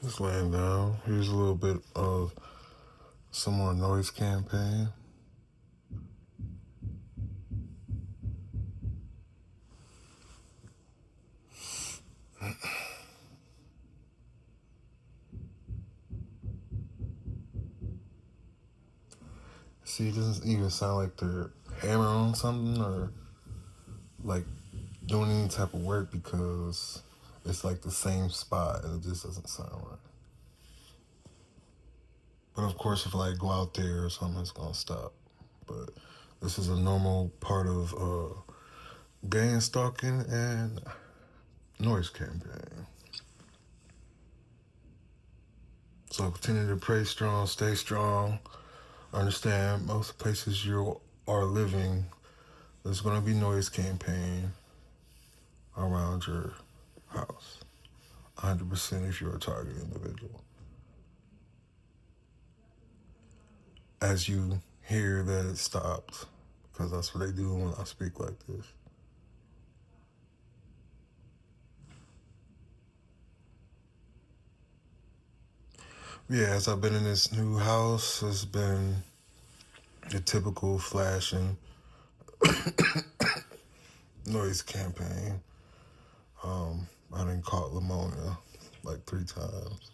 Just laying down. Here's a little bit of some more noise campaign. See, it doesn't even sound like they're hammering on something or like doing any type of work because it's like the same spot and it just doesn't sound right. But of course, if I like go out there or something, it's gonna stop. But this is a normal part of gang stalking and noise campaign. So continue to pray strong, stay strong. Understand most places you are living, there's going to be noise campaign around your house. 100% if you're a target individual. As you hear that it stopped, because that's what they do when I speak like this. Yeah, as I've been in this new house, it's been the typical flashing noise campaign. I done caught pneumonia like 3 times.